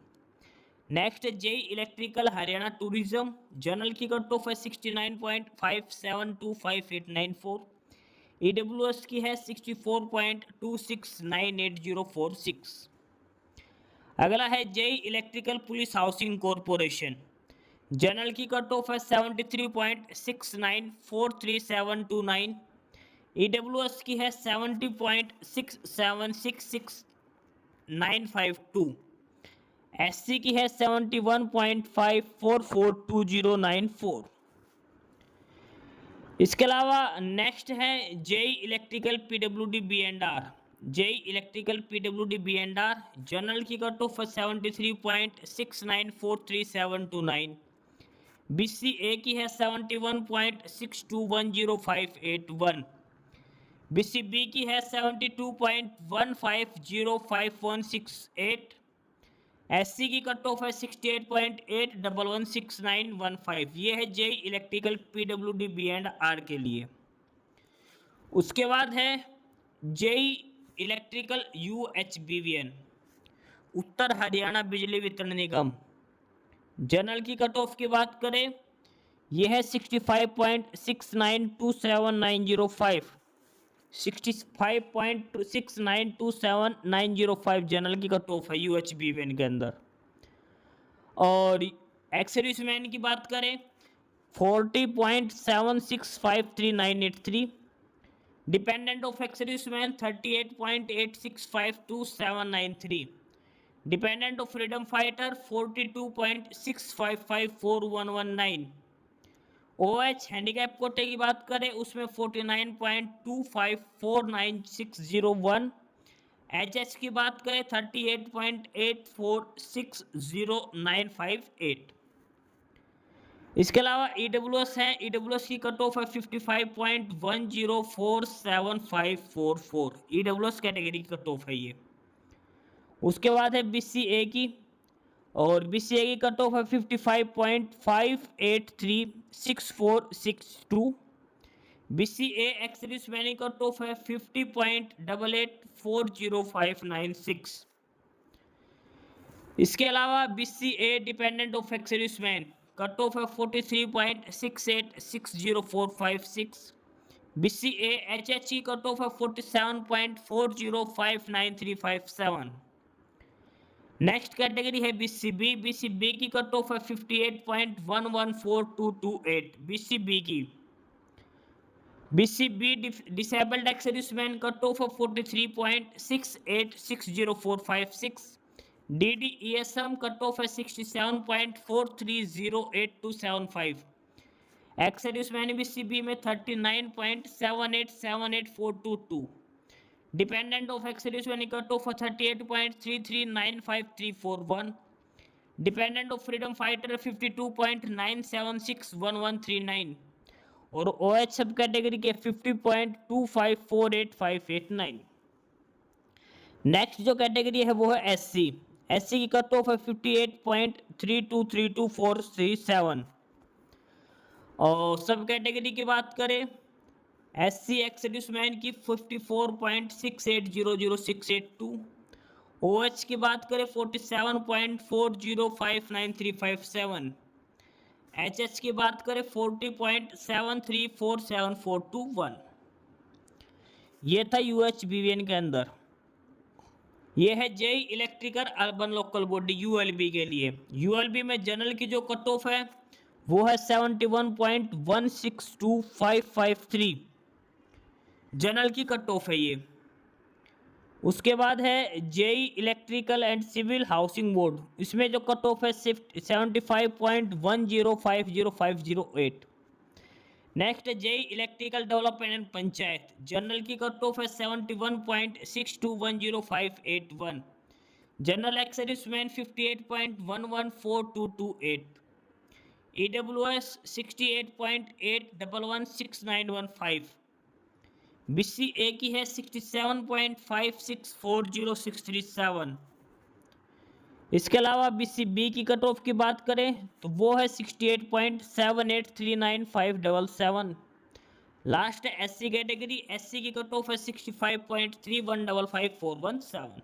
नेक्स्ट है JEE electrical Haryana tourism, general की कट ऑफ है 69.5725,894, EWS की है 64.2698,046। अगला है JEE electrical police housing corporation, general की कट ऑफ है 73.6943,729, EWS की है 70.6766,952, SC की है 71.5442,094। इसके अलावा नेक्स्ट है JEE electrical PWD B&R, JEE electrical PWD B&R, general की कट ऑफ है 73.6943,729, BCA की है 71.6210,581, BCB की है 72.1505,168, SC की कट ऑफ है 68.8116,915। ये है JEE इलेक्ट्रिकल PWD B&R के लिए। उसके बाद है JEE इलेक्ट्रिकल UHBVN, उत्तर हरियाणा बिजली वितरण निगम, जनरल की कट ऑफ की बात करें ये है 65.6927,905, 65.6927,905 जनरल की कट ऑफ है UHBVN के अंदर। और एक्स-सर्विसमैन की बात करें 40.7653,983, dependent of ex-serviceman 38.8652,793, dependent of freedom fighter 42.6554,119, OH handicap कोटे की बात करें उसमें 49.2549,601, HH की बात करें 38.8460,958। इसके अलावा EWS है, EWS की कट ऑफ है 55.1047,544, EWS कैटेगरी की कट ऑफ है ये। उसके बाद है BCA की, और BCA की कट ऑफ है 55.583,6462, BCA एक्स-सर्विसमैन की कट ऑफ है 50.8840,596। इसके अलावा BCA dependent of ex-serviceman cut off है 43.6860,456, BCA HH की कट ऑफ है 47.4059,357। नेक्स्ट कैटेगरी है BCB, BCB की कट ऑफ है 58.114228, BCB की। BCB disabled ex-serviceman cut off है 43.6860,456, DD ESM कट ऑफ है 67.4308,275, एक्स सर्विसमैन BCB में 39.78784222, dependent of ex serviceman cut of 38.339534 dependent of freedom fighter 52.9761139 और OH सब कैटेगरी के 50.2548589। नेक्स्ट जो कैटेगरी है वो है SC। SC की कट ऑफ है 58.3232437 और सब कैटेगरी की बात करें SC एक्स सर्विसमैन की 54.68000682, OH की बात करें 47.40593557, HH की बात करें 40.73474221। ये था UHBVN के अंदर। ये है JEE electrical urban local body ULB के लिए। ULB में जनरल की जो कट ऑफ है वो है 71.162553, जनरल की कट ऑफ है ये। उसके बाद है JEE electrical and civil housing board, इसमें जो कट ऑफ है 75.10505008। नेक्स्ट है JEE electrical development and panchayat, general की कट ऑफ है 71.62105881, general ex serviceman 58.114228, EWS 68.81169115, BCA की है 67.56400637। इसके अलावा BCB की कट ऑफ की बात करें तो वो है 68.78399577। लास्ट है SC कैटेगरी, SC की कट ऑफ है 65.31555417।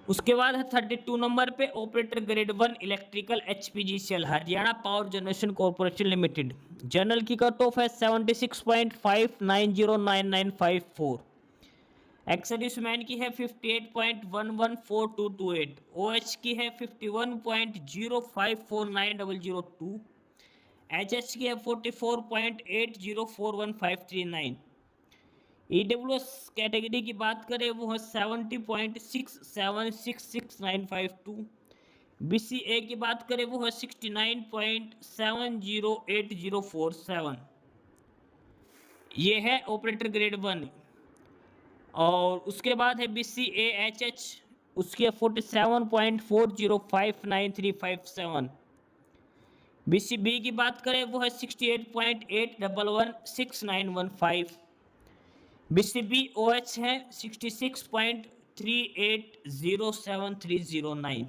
उसके बाद है 32 नंबर पे operator grade 1 electrical HPGCL Haryana power generation corporation limited, general की कट ऑफ है 76.59099954, एक्स सर्विसमैन की है 58.114228, OH की है 51.05490002, HH की है 44.80415539। EWS कैटेगरी की बात करें वो है 70.67669552, BCA की बात करें वो है 69.708047। ये है ऑपरेटर ग्रेड 1। और उसके बाद है BCA HH, उसकी है 47.40593557। BCB की बात करें वो है 68.81169115, BCB OH है 66.38073009।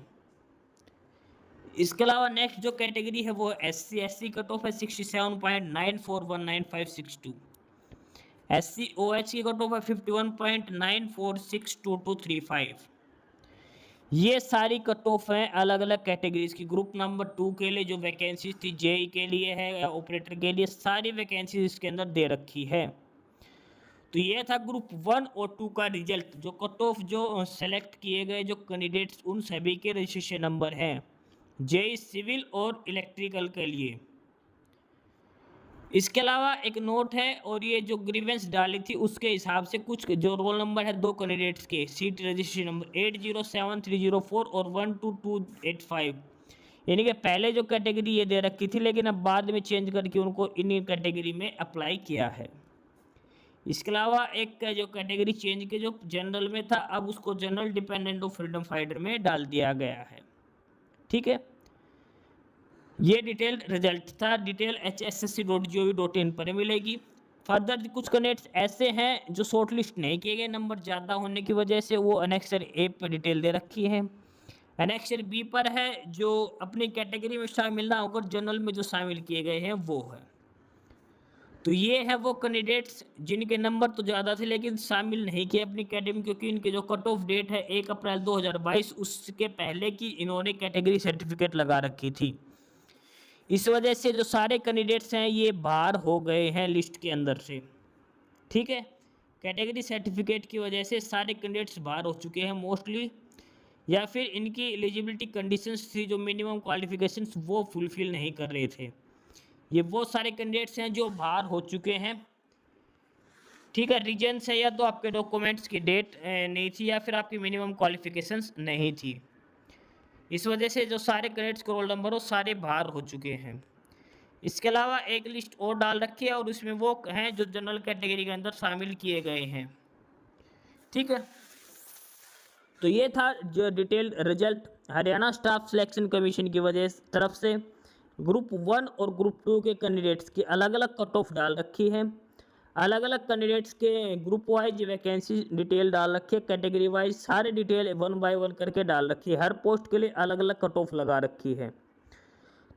इसके अलावा नेक्स्ट जो कैटेगरी है वो SC। SC कट ऑफ है 67.94195562, SC OH की कट ऑफ है 51.94622235। ये सारी कट ऑफ हैं अलग अलग कैटेगरीज की। ग्रुप नंबर 2 के लिए जो वैकेंसीज थी JEE के लिए है या ऑपरेटर के लिए, सारी वैकेंसीज इसके अंदर दे रखी है। तो ये था ग्रुप 1 और 2 का रिजल्ट। जो कट ऑफ जो सेलेक्ट किए गए जो कैंडिडेट्स उन सभी के रजिस्ट्रेशन नंबर हैं JEE सिविल और इलेक्ट्रिकल के लिए। इसके अलावा एक नोट है, और ये जो ग्रीवेंस डाली थी उसके हिसाब से कुछ जो रोल नंबर है दो कैंडिडेट्स के, सीट रजिस्ट्रेशन नंबर 807304 और 12285, यानी कि पहले जो कैटेगरी ये दे रखी थी लेकिन अब बाद में चेंज करके उनको इन कैटेगरी में अप्लाई किया है। इसके अलावा एक जो कैटेगरी चेंज के जो जनरल में था अब उसको general dependent of freedom fighter में डाल दिया गया है। ठीक है, ये डिटेल रिजल्ट था। डिटेल hssc.gov.in पर मिलेगी। फर्दर कुछ कैंडिडेट्स ऐसे हैं जो शॉर्ट लिस्ट नहीं किए गए, नंबर ज़्यादा होने की वजह से वो अनेक्सर A पर डिटेल दे रखी है। अनेक्सर B पर है जो अपनी कैटेगरी में शामिल ना होकर जनरल में जो शामिल किए गए हैं वो है। तो ये है वो कैंडिडेट्स जिनके नंबर तो ज़्यादा थे लेकिन शामिल नहीं किए अपनी कैटेगरी, क्योंकि इनके जो कट ऑफ डेट है 1 अप्रैल 2022 उसके पहले की इन्होंने कैटेगरी सर्टिफिकेट लगा रखी थी। इस वजह से जो सारे कैंडिडेट्स हैं ये बाहर हो गए हैं लिस्ट के अंदर से। ठीक है, कैटेगरी सर्टिफिकेट की वजह से सारे कैंडिडेट्स बाहर हो चुके हैं मोस्टली, या फिर इनकी एलिजिबिलिटी कंडीशंस थी जो मिनिमम क्वालिफिकेशंस वो फुलफिल नहीं कर रहे थे। ये वो सारे कैंडिडेट्स हैं जो बाहर हो चुके हैं। ठीक है, रीजन्स है या तो आपके डॉक्यूमेंट्स की डेट नहीं थी या फिर आपकी मिनिमम क्वालिफिकेशंस नहीं थी। इस वजह से जो सारे कैंडिडेट्स के रोल नंबर हो सारे बाहर हो चुके हैं। इसके अलावा एक लिस्ट और डाल रखी है और उसमें वो हैं जो जनरल कैटेगरी के अंदर शामिल किए गए हैं। ठीक है, तो ये था जो detailed result Haryana staff selection commission की वजह तरफ से ग्रुप 1 और ग्रुप 2 के कैंडिडेट्स की अलग अलग कट ऑफ डाल रखी है। अलग अलग कैंडिडेट्स के ग्रुप वाइज वैकेंसी डिटेल डाल रखी है, कैटेगरी वाइज सारे डिटेल 1 बाय 1 करके डाल रखी है। हर पोस्ट के लिए अलग अलग कट ऑफ लगा रखी है।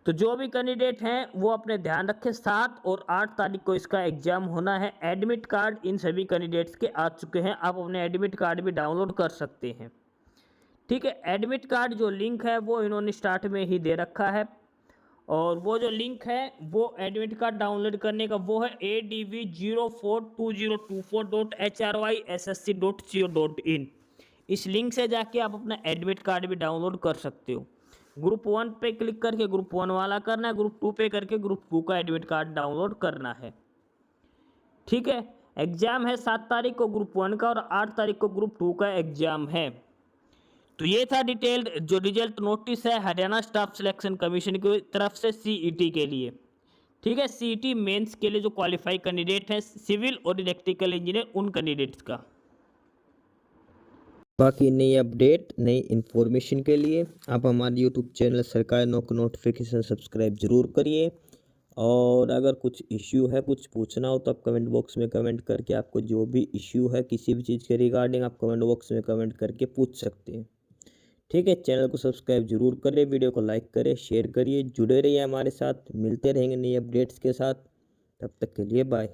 तो जो भी कैंडिडेट हैं वो अपने ध्यान रखें, 7 और 8 तारीख को इसका एग्जाम होना है। एडमिट कार्ड इन सभी कैंडिडेट्स के आ चुके हैं, आप अपने एडमिट कार्ड भी डाउनलोड कर सकते हैं। ठीक है, एडमिट कार्ड जो लिंक है वो इन्होंने स्टार्ट में ही दे रखा है, और वो जो लिंक है वो एडमिट कार्ड डाउनलोड करने का वो है adv042024.hryssc.co.in। इस लिंक से जाके आप अपना एडमिट कार्ड भी डाउनलोड कर सकते हो। ग्रुप 1 पे क्लिक करके ग्रुप 1 वाला करना है, ग्रुप 2 पे करके ग्रुप 2 का एडमिट कार्ड डाउनलोड करना है। ठीक है, एग्जाम है 7 तारीख को ग्रुप 1 का और 8 तारीख को ग्रुप 2 का एग्जाम है। तो ये था डिटेल्ड जो रिजल्ट नोटिस है हरियाणा स्टाफ सिलेक्शन कमीशन की तरफ से सीईटी के लिए। ठीक है, सीईटी मेंस के लिए जो क्वालिफाई कैंडिडेट हैं सिविल और इलेक्ट्रिकल इंजीनियर उन कैंडिडेट्स का। बाकी नई अपडेट नई इन्फॉर्मेशन के लिए आप हमारे यूट्यूब चैनल सरकारी नौकरी नोटिफिकेशन सब्सक्राइब जरूर करिए। और अगर कुछ इश्यू है, कुछ पूछना हो तो आप कमेंट बॉक्स में कमेंट करके आपको जो भी इश्यू है किसी भी चीज़ के रिगार्डिंग आप कमेंट बॉक्स में कमेंट करके पूछ सकते हैं। ठीक है, चैनल को सब्सक्राइब जरूर करें, वीडियो को लाइक करें, शेयर करिए, जुड़े रहिए हमारे साथ। मिलते रहेंगे नई अपडेट्स के साथ, तब तक के लिए बाय।